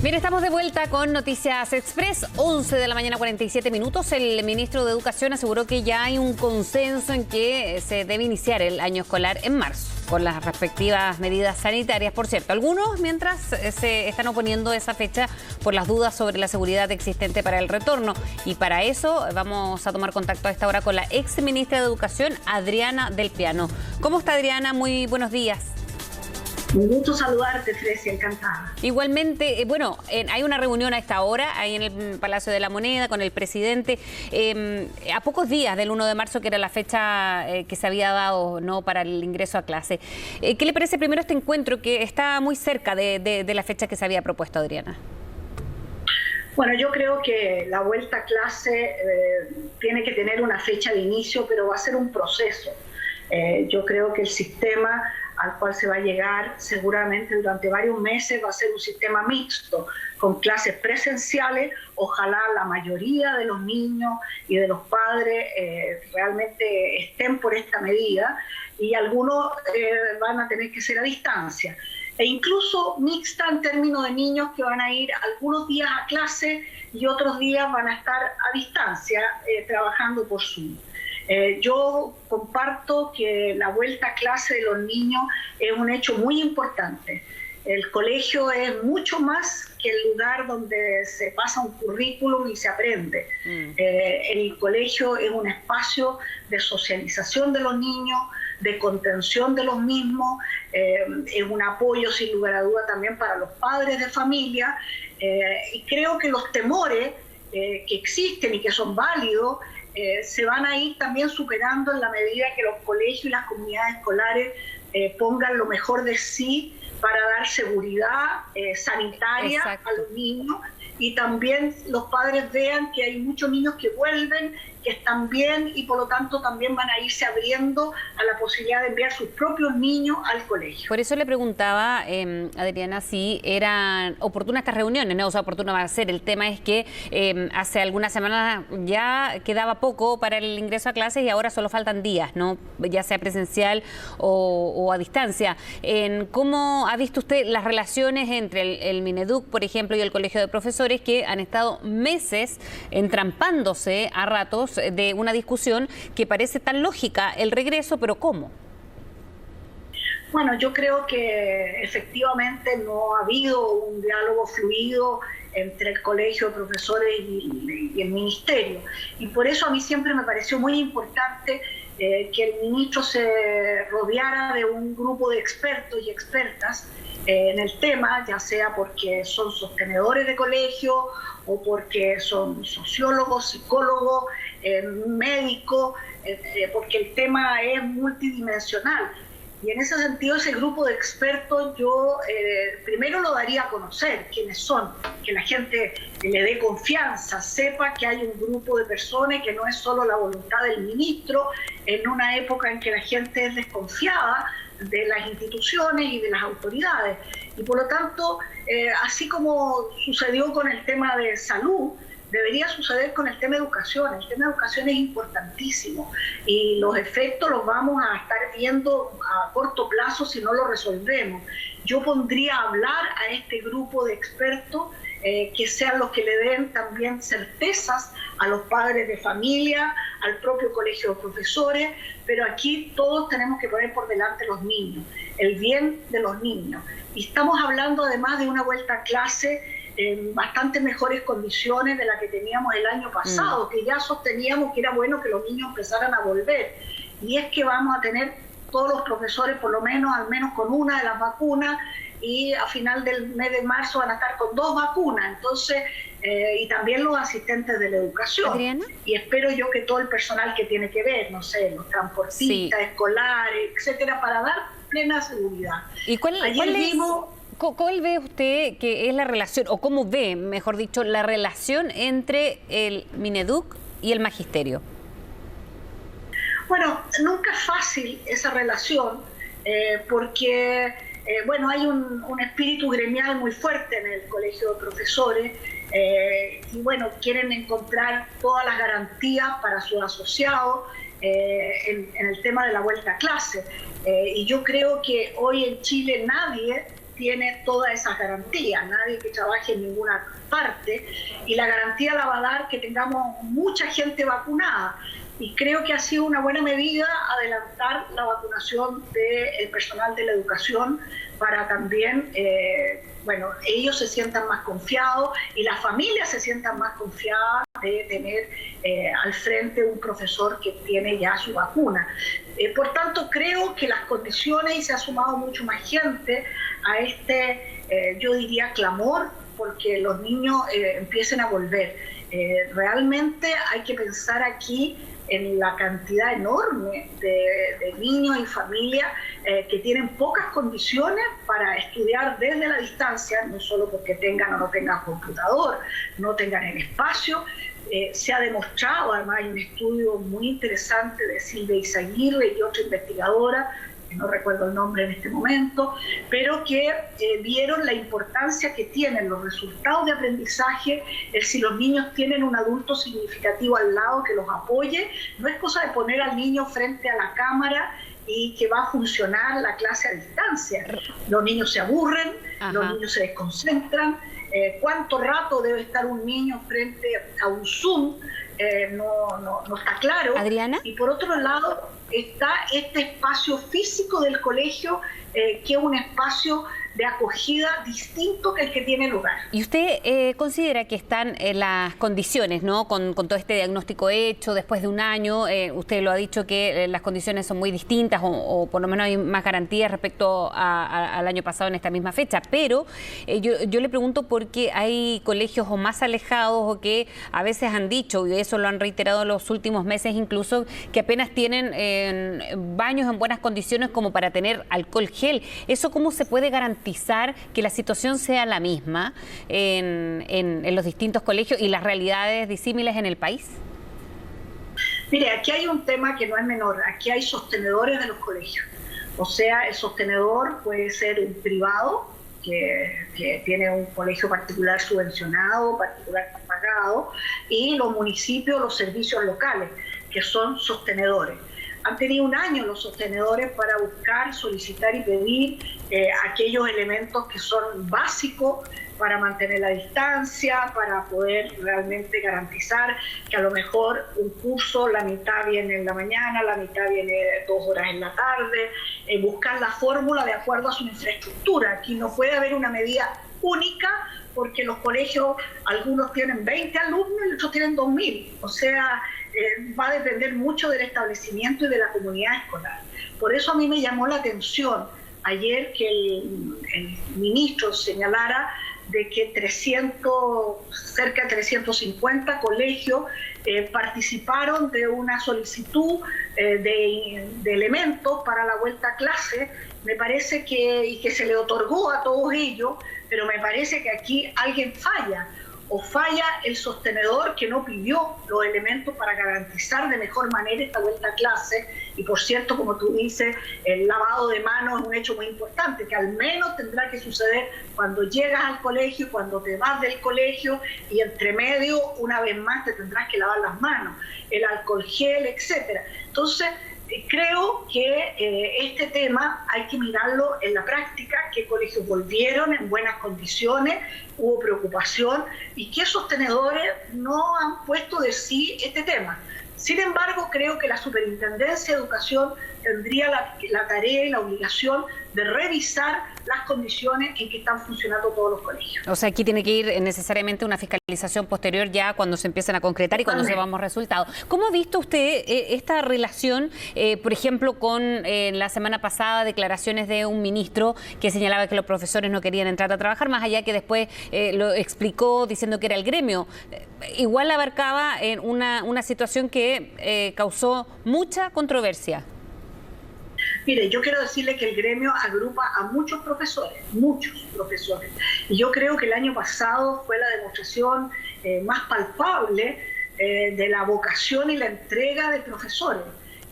Bien, estamos de vuelta con Noticias Express, 11 de la mañana, 47 minutos. El ministro de Educación aseguró que ya hay un consenso en que se debe iniciar el año escolar en marzo, con las respectivas medidas sanitarias. Por cierto, algunos mientras se están oponiendo a esa fecha por las dudas sobre la seguridad existente para el retorno. Y para eso vamos a tomar contacto a esta hora con la ex ministra de Educación, Adriana del Piano. ¿Cómo está, Adriana? Muy buenos días. Un gusto saludarte, Fresia, encantada. Igualmente, bueno, hay una reunión a esta hora, ahí en el Palacio de la Moneda, con el presidente, a pocos días del 1 de marzo, que era la fecha que se había dado, ¿no?, para el ingreso a clase. ¿Qué le parece primero este encuentro, que está muy cerca de la fecha que se había propuesto, Adriana? Bueno, yo creo que la vuelta a clase tiene que tener una fecha de inicio, pero va a ser un proceso. Yo creo que el sistema al cual se va a llegar seguramente durante varios meses va a ser un sistema mixto, con clases presenciales. Ojalá la mayoría de los niños y de los padres realmente estén por esta medida, y algunos van a tener que ser a distancia. E incluso mixta en términos de niños que van a ir algunos días a clase y otros días van a estar a distancia trabajando por Zoom. Yo comparto que la vuelta a clase de los niños es un hecho muy importante. El colegio es mucho más que el lugar donde se pasa un currículum y se aprende. El colegio es un espacio de socialización de los niños, de contención de los mismos, es un apoyo sin lugar a duda también para los padres de familia, y creo que los temores que existen y que son válidos se van a ir también superando en la medida que los colegios y las comunidades escolares pongan lo mejor de sí para dar seguridad sanitaria. Exacto. A los niños, y también los padres vean que hay muchos niños que vuelven, que están bien, y por lo tanto también van a irse abriendo a la posibilidad de enviar sus propios niños al colegio. Por eso le preguntaba, Adriana, si eran oportunas estas reuniones, ¿no? O sea, oportuna va a ser. El tema es que hace algunas semanas ya quedaba poco para el ingreso a clases y ahora solo faltan días, ¿no?, ya sea presencial o a distancia. ¿Cómo ha visto usted las relaciones entre el Mineduc, por ejemplo, y el Colegio de Profesores, que han estado meses entrampándose a ratos de una discusión que parece tan lógica, el regreso, pero ¿cómo? Bueno, yo creo que efectivamente no ha habido un diálogo fluido entre el colegio de profesores y el ministerio, y por eso a mí siempre me pareció muy importante que el ministro se rodeara de un grupo de expertos y expertas en el tema, ya sea porque son sostenedores de colegio o porque son sociólogos, psicólogos, médicos, porque el tema es multidimensional. Y en ese sentido, ese grupo de expertos yo primero lo daría a conocer, quiénes son, que la gente le dé confianza, sepa que hay un grupo de personas, que no es solo la voluntad del ministro, en una época en que la gente es desconfiada de las instituciones y de las autoridades. Y por lo tanto, así como sucedió con el tema de salud, debería suceder con el tema de educación. El tema de educación es importantísimo y los efectos los vamos a estar viendo a corto plazo si no lo resolvemos. Yo pondría a hablar a este grupo de expertos que sean los que le den también certezas a los padres de familia, al propio colegio de profesores, pero aquí todos tenemos que poner por delante los niños, el bien de los niños. Y estamos hablando además de una vuelta a clase en bastante mejores condiciones de las que teníamos el año pasado, que ya sosteníamos que era bueno que los niños empezaran a volver. Y es que vamos a tener todos los profesores por lo menos, al menos con una de las vacunas, y a final del mes de marzo van a estar con 2 vacunas. Entonces, y también los asistentes de la educación. ¿Adriana? Y espero yo que todo el personal que tiene que ver, no sé, los transportistas, sí, escolares, etcétera, para dar plena seguridad. ¿Y cuál ve usted que es la relación, o cómo ve, mejor dicho, la relación entre el Mineduc y el magisterio? Bueno, nunca es fácil esa relación, porque bueno, hay un espíritu gremial muy fuerte en el colegio de profesores, y bueno, quieren encontrar todas las garantías para sus asociados en el tema de la vuelta a clase. Y yo creo que hoy en Chile nadie tiene todas esas garantías, nadie que trabaje en ninguna parte, y la garantía la va a dar que tengamos mucha gente vacunada. Y creo que ha sido una buena medida adelantar la vacunación del personal de la educación para también, ellos se sientan más confiados y las familias se sientan más confiadas de tener al frente un profesor que tiene ya su vacuna. Por tanto, creo que las condiciones, y se ha sumado mucho más gente a yo diría, clamor, porque los niños empiecen a volver. Realmente hay que pensar aquí en la cantidad enorme de niños y familias que tienen pocas condiciones para estudiar desde la distancia, no solo porque tengan o no tengan computador, no tengan el espacio. Se ha demostrado, además hay un estudio muy interesante de Silvia Izaguirre y otra investigadora, que no recuerdo el nombre en este momento, pero que vieron la importancia que tienen los resultados de aprendizaje, si los niños tienen un adulto significativo al lado que los apoye. No es cosa de poner al niño frente a la cámara y que va a funcionar la clase a distancia. Los niños se aburren, los niños se desconcentran. ¿Cuánto rato debe estar un niño frente a un Zoom? No está claro. Adriana. Y por otro lado está este espacio físico del colegio, que es un espacio de acogida distinto que el que tiene el hogar. ¿Y usted considera que están las condiciones, ¿no? Con todo este diagnóstico hecho después de un año? Usted lo ha dicho que las condiciones son muy distintas o por lo menos hay más garantías respecto al año pasado en esta misma fecha, pero yo le pregunto porque hay colegios o más alejados o que a veces han dicho, y eso lo han reiterado en los últimos meses incluso, que apenas tienen baños en buenas condiciones como para tener alcohol gel. ¿Eso cómo se puede garantizar que la situación sea la misma en los distintos colegios y las realidades disímiles en el país? Mire, aquí hay un tema que no es menor. Aquí hay sostenedores de los colegios. O sea, el sostenedor puede ser un privado que tiene un colegio particular subvencionado, particular pagado, y los municipios, los servicios locales, que son sostenedores. Han tenido un año los sostenedores para buscar, solicitar y pedir aquellos elementos que son básicos para mantener la distancia, para poder realmente garantizar que a lo mejor un curso, la mitad viene en la mañana, la mitad viene 2 horas en la tarde, buscar la fórmula de acuerdo a su infraestructura. Aquí no puede haber una medida única, porque los colegios, algunos tienen 20 alumnos y otros tienen 2.000. O sea, va a depender mucho del establecimiento y de la comunidad escolar. Por eso a mí me llamó la atención ayer que el ministro señalara de que cerca de 350 colegios participaron de una solicitud de elementos para la vuelta a clase. Me parece que se le otorgó a todos ellos, pero me parece que aquí alguien falla, o falla el sostenedor que no pidió los elementos para garantizar de mejor manera esta vuelta a clase. Y por cierto, como tú dices, el lavado de manos es un hecho muy importante, que al menos tendrá que suceder cuando llegas al colegio, cuando te vas del colegio, y entre medio, una vez más, te tendrás que lavar las manos, el alcohol gel, etcétera. Entonces, creo que este tema hay que mirarlo en la práctica, qué colegios volvieron en buenas condiciones, hubo preocupación y qué sostenedores no han puesto de sí este tema. Sin embargo, creo que la Superintendencia de Educación tendría la tarea y la obligación de revisar las condiciones en que están funcionando todos los colegios. O sea, aquí tiene que ir necesariamente una fiscalización posterior ya cuando se empiecen a concretar y cuando sepamos resultados. ¿Cómo ha visto usted esta relación, por ejemplo, con la semana pasada declaraciones de un ministro que señalaba que los profesores no querían entrar a trabajar, más allá que después lo explicó diciendo que era el gremio? Igual abarcaba una situación que causó mucha controversia. Mire, yo quiero decirle que el gremio agrupa a muchos profesores. Y yo creo que el año pasado fue la demostración más palpable de la vocación y la entrega de profesores,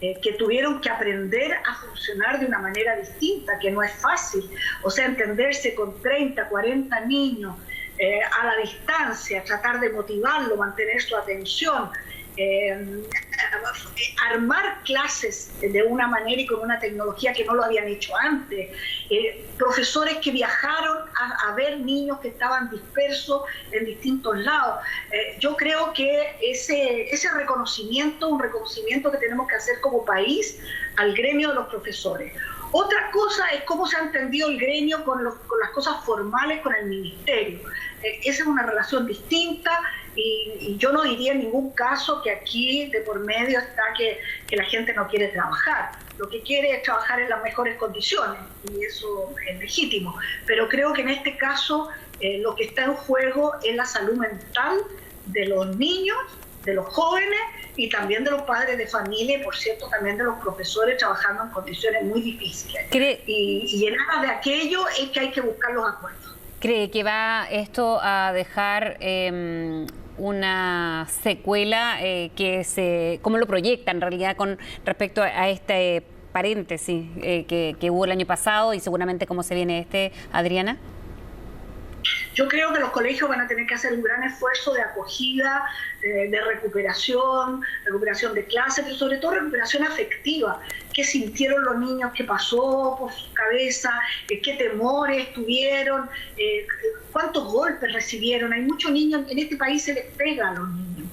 que tuvieron que aprender a funcionar de una manera distinta, que no es fácil. O sea, entenderse con 30, 40 niños a la distancia, tratar de motivarlo, mantener su atención, armar clases de una manera y con una tecnología que no lo habían hecho antes, profesores que viajaron a ver niños que estaban dispersos en distintos lados. Yo creo que ese reconocimiento, un reconocimiento que tenemos que hacer como país al gremio de los profesores. Otra cosa es cómo se ha entendido el gremio con las cosas formales con el ministerio. Esa es una relación distinta y yo no diría en ningún caso que aquí de por medio está que la gente no quiere trabajar. Lo que quiere es trabajar en las mejores condiciones y eso es legítimo. Pero creo que en este caso lo que está en juego es la salud mental de los niños, de los jóvenes y también de los padres de familia y, por cierto, también de los profesores trabajando en condiciones muy difíciles. Y en aras de aquello es que hay que buscar los acuerdos. ¿Cree que va esto a dejar una secuela cómo lo proyecta en realidad con respecto a este paréntesis que hubo el año pasado y seguramente cómo se viene Adriana? Yo creo que los colegios van a tener que hacer un gran esfuerzo de acogida, de recuperación de clases, pero sobre todo recuperación afectiva. ¿Qué sintieron los niños? ¿Qué pasó por su cabeza? ¿Qué temores tuvieron? ¿Cuántos golpes recibieron? Hay muchos niños, en este país se les pega a los niños.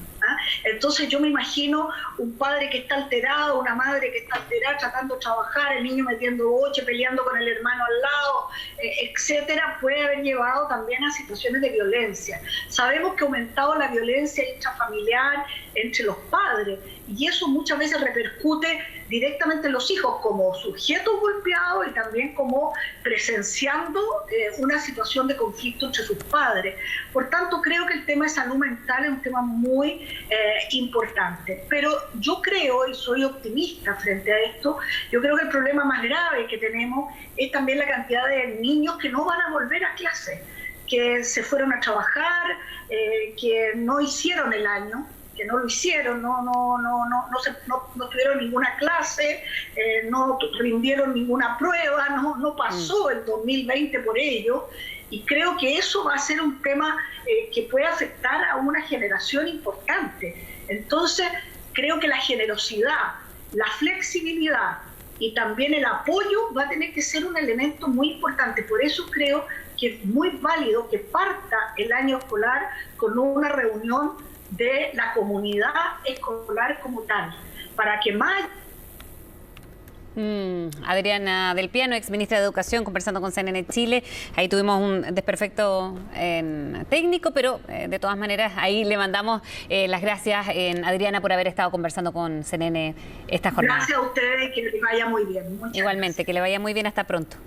Entonces yo me imagino un padre que está alterado, una madre que está alterada, tratando de trabajar, el niño metiendo boche, peleando con el hermano al lado, etcétera, puede haber llevado también a situaciones de violencia. Sabemos que ha aumentado la violencia intrafamiliar entre los padres y eso muchas veces repercute directamente en los hijos como sujetos golpeados y también como presenciando una situación de conflicto entre sus padres. Por tanto, creo que el tema de salud mental es un tema muy importante. Pero yo creo, y soy optimista frente a esto, yo creo que el problema más grave que tenemos es también la cantidad de niños que no van a volver a clase, que se fueron a trabajar, que no hicieron el año, que no lo hicieron, no tuvieron ninguna clase, no rindieron ninguna prueba, no pasó el 2020 por ello, y creo que eso va a ser un tema que puede afectar a una generación importante. Entonces, creo que la generosidad, la flexibilidad y también el apoyo va a tener que ser un elemento muy importante. Por eso creo que es muy válido que parta el año escolar con una reunión de la comunidad escolar como tal, para que más... Adriana Del Piano, ex ministra de Educación, conversando con CNN Chile. Ahí tuvimos un desperfecto técnico, pero de todas maneras ahí le mandamos las gracias, Adriana, por haber estado conversando con CNN esta jornada. Gracias a ustedes, que les vaya muy bien. Muchas Igualmente, gracias. que le vaya muy bien, hasta pronto.